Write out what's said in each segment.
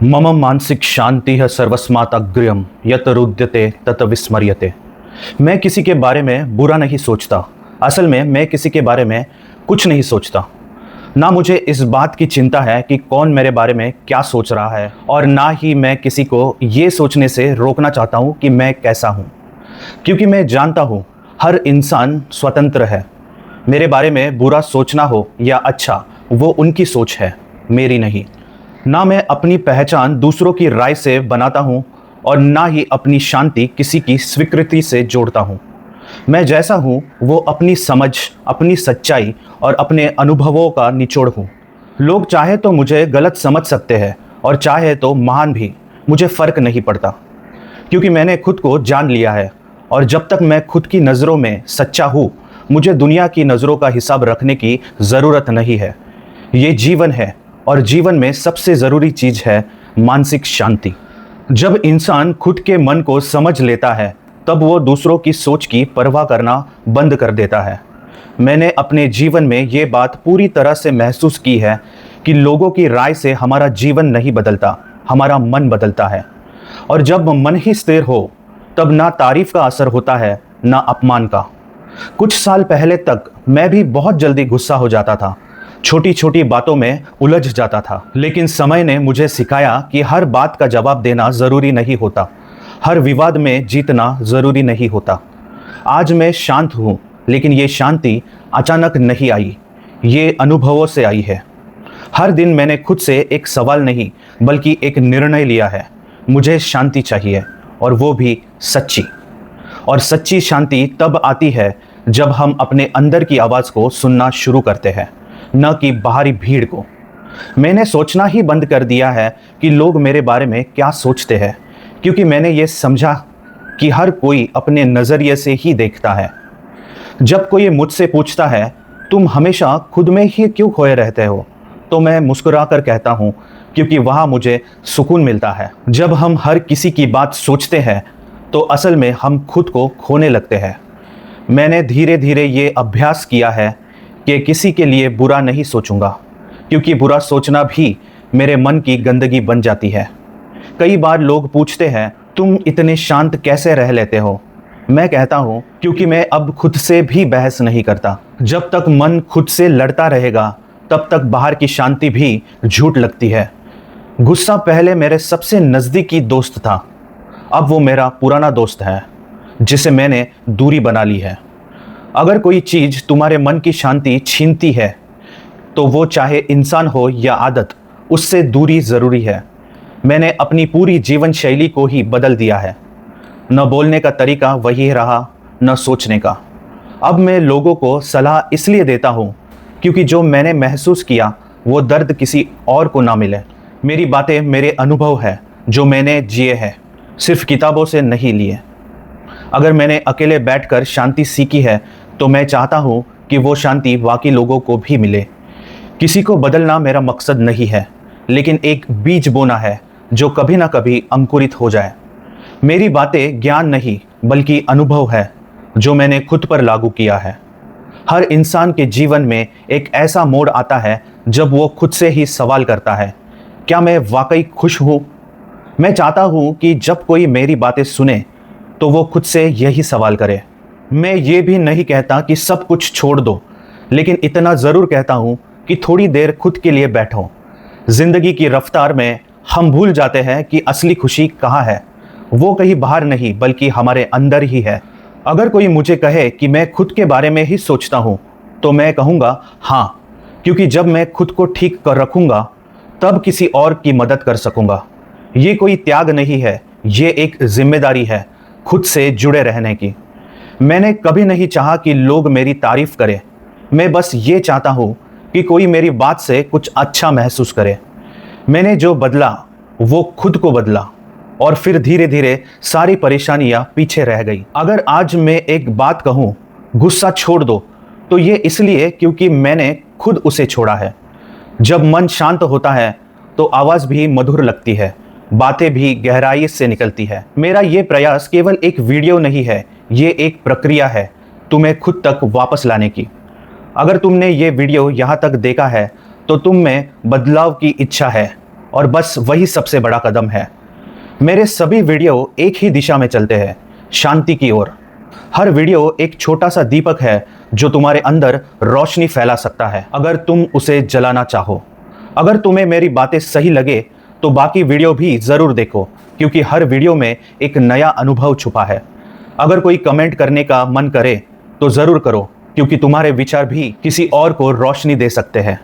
मम मानसिक शांति है सर्वस्मात् अग्र्यम यत रुद्यते तत विस्मर्यते। मैं किसी के बारे में बुरा नहीं सोचता। असल में मैं किसी के बारे में कुछ नहीं सोचता। ना मुझे इस बात की चिंता है कि कौन मेरे बारे में क्या सोच रहा है, और ना ही मैं किसी को ये सोचने से रोकना चाहता हूँ कि मैं कैसा हूँ, क्योंकि मैं जानता हूँ हर इंसान स्वतंत्र है। मेरे बारे में बुरा सोचना हो या अच्छा, वो उनकी सोच है, मेरी नहीं। ना मैं अपनी पहचान दूसरों की राय से बनाता हूँ और ना ही अपनी शांति किसी की स्वीकृति से जोड़ता हूँ। मैं जैसा हूँ वो अपनी समझ, अपनी सच्चाई और अपने अनुभवों का निचोड़ हूँ। लोग चाहे तो मुझे गलत समझ सकते हैं और चाहे तो महान भी, मुझे फ़र्क नहीं पड़ता, क्योंकि मैंने खुद को जान लिया है। और जब तक मैं खुद की नज़रों में सच्चा हूँ, मुझे दुनिया की नज़रों का हिसाब रखने की ज़रूरत नहीं है। ये जीवन है और जीवन में सबसे ज़रूरी चीज़ है मानसिक शांति। जब इंसान खुद के मन को समझ लेता है, तब वो दूसरों की सोच की परवाह करना बंद कर देता है। मैंने अपने जीवन में ये बात पूरी तरह से महसूस की है कि लोगों की राय से हमारा जीवन नहीं बदलता, हमारा मन बदलता है। और जब मन ही स्थिर हो, तब ना तारीफ का असर होता है, ना अपमान का। कुछ साल पहले तक मैं भी बहुत जल्दी गुस्सा हो जाता था, छोटी छोटी बातों में उलझ जाता था। लेकिन समय ने मुझे सिखाया कि हर बात का जवाब देना ज़रूरी नहीं होता, हर विवाद में जीतना ज़रूरी नहीं होता। आज मैं शांत हूँ, लेकिन ये शांति अचानक नहीं आई, ये अनुभवों से आई है। हर दिन मैंने खुद से एक सवाल नहीं, बल्कि एक निर्णय लिया है। मुझे शांति चाहिए, और वो भी सच्ची। और सच्ची शांति तब आती है जब हम अपने अंदर की आवाज़ को सुनना शुरू करते हैं, न कि बाहरी भीड़ को। मैंने सोचना ही बंद कर दिया है कि लोग मेरे बारे में क्या सोचते हैं, क्योंकि मैंने ये समझा कि हर कोई अपने नज़रिए से ही देखता है। जब कोई मुझसे पूछता है, तुम हमेशा खुद में ही क्यों खोए रहते हो, तो मैं मुस्कुरा कर कहता हूँ, क्योंकि वहाँ मुझे सुकून मिलता है। जब हम हर किसी की बात सोचते हैं, तो असल में हम खुद को खोने लगते हैं। मैंने धीरे धीरे ये अभ्यास किया है कि किसी के लिए बुरा नहीं सोचूंगा, क्योंकि बुरा सोचना भी मेरे मन की गंदगी बन जाती है। कई बार लोग पूछते हैं, तुम इतने शांत कैसे रह लेते हो? मैं कहता हूँ, क्योंकि मैं अब खुद से भी बहस नहीं करता। जब तक मन खुद से लड़ता रहेगा, तब तक बाहर की शांति भी झूठ लगती है। गुस्सा पहले मेरे सबसे नज़दीकी दोस्त था, अब वो मेरा पुराना दोस्त है, जिसे मैंने दूरी बना ली है। अगर कोई चीज़ तुम्हारे मन की शांति छीनती है, तो वो चाहे इंसान हो या आदत, उससे दूरी ज़रूरी है। मैंने अपनी पूरी जीवन शैली को ही बदल दिया है। न बोलने का तरीका वही रहा, न सोचने का। अब मैं लोगों को सलाह इसलिए देता हूँ, क्योंकि जो मैंने महसूस किया वो दर्द किसी और को ना मिले। मेरी बातें मेरे अनुभव है, जो मैंने जिए हैं, सिर्फ किताबों से नहीं लिए। अगर मैंने अकेले बैठकर शांति सीखी है, तो मैं चाहता हूँ कि वो शांति बाकी लोगों को भी मिले। किसी को बदलना मेरा मकसद नहीं है, लेकिन एक बीज बोना है जो कभी ना कभी अंकुरित हो जाए। मेरी बातें ज्ञान नहीं, बल्कि अनुभव है जो मैंने खुद पर लागू किया है। हर इंसान के जीवन में एक ऐसा मोड़ आता है जब वो खुद से ही सवाल करता है, क्या मैं वाकई खुश हूँ? मैं चाहता हूँ कि जब कोई मेरी बातें सुने, तो वो खुद से यही सवाल करे। मैं ये भी नहीं कहता कि सब कुछ छोड़ दो, लेकिन इतना ज़रूर कहता हूँ कि थोड़ी देर खुद के लिए बैठो। ज़िंदगी की रफ्तार में हम भूल जाते हैं कि असली खुशी कहाँ है। वो कहीं बाहर नहीं, बल्कि हमारे अंदर ही है। अगर कोई मुझे कहे कि मैं खुद के बारे में ही सोचता हूँ, तो मैं कहूँगा हाँ, क्योंकि जब मैं खुद को ठीक कर रखूँगा, तब किसी और की मदद कर सकूँगा। ये कोई त्याग नहीं है, ये एक जिम्मेदारी है खुद से जुड़े रहने की। मैंने कभी नहीं चाहा कि लोग मेरी तारीफ करें। मैं बस ये चाहता हूँ कि कोई मेरी बात से कुछ अच्छा महसूस करे। मैंने जो बदला, वो खुद को बदला, और फिर धीरे धीरे सारी परेशानियाँ पीछे रह गई। अगर आज मैं एक बात कहूँ, गुस्सा छोड़ दो, तो ये इसलिए क्योंकि मैंने खुद उसे छोड़ा है। जब मन शांत होता है, तो आवाज़ भी मधुर लगती है, बातें भी गहराई से निकलती है। मेरा ये प्रयास केवल एक वीडियो नहीं है, ये एक प्रक्रिया है तुम्हें खुद तक वापस लाने की। अगर तुमने ये वीडियो यहाँ तक देखा है, तो तुम में बदलाव की इच्छा है, और बस वही सबसे बड़ा कदम है। मेरे सभी वीडियो एक ही दिशा में चलते हैं, शांति की ओर। हर वीडियो एक छोटा सा दीपक है जो तुम्हारे अंदर रोशनी फैला सकता है, अगर तुम उसे जलाना चाहो। अगर तुम्हें मेरी बातें सही लगे तो बाकी वीडियो भी ज़रूर देखो, क्योंकि हर वीडियो में एक नया अनुभव छुपा है। अगर कोई कमेंट करने का मन करे तो ज़रूर करो, क्योंकि तुम्हारे विचार भी किसी और को रोशनी दे सकते हैं।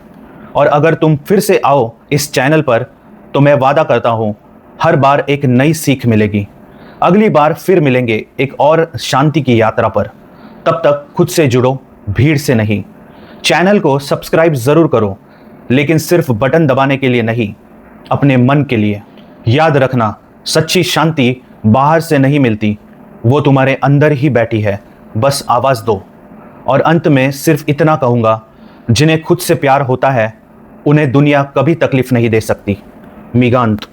और अगर तुम फिर से आओ इस चैनल पर तो मैं वादा करता हूँ हर बार एक नई सीख मिलेगी। अगली बार फिर मिलेंगे एक और शांति की यात्रा पर। तब तक खुद से जुड़ो, भीड़ से नहीं। चैनल को सब्सक्राइब ज़रूर करो, लेकिन सिर्फ बटन दबाने के लिए नहीं, अपने मन के लिए। याद रखना, सच्ची शांति बाहर से नहीं मिलती, वो तुम्हारे अंदर ही बैठी है, बस आवाज़ दो। और अंत में सिर्फ इतना कहूँगा, जिन्हें खुद से प्यार होता है उन्हें दुनिया कभी तकलीफ नहीं दे सकती। मिगांत।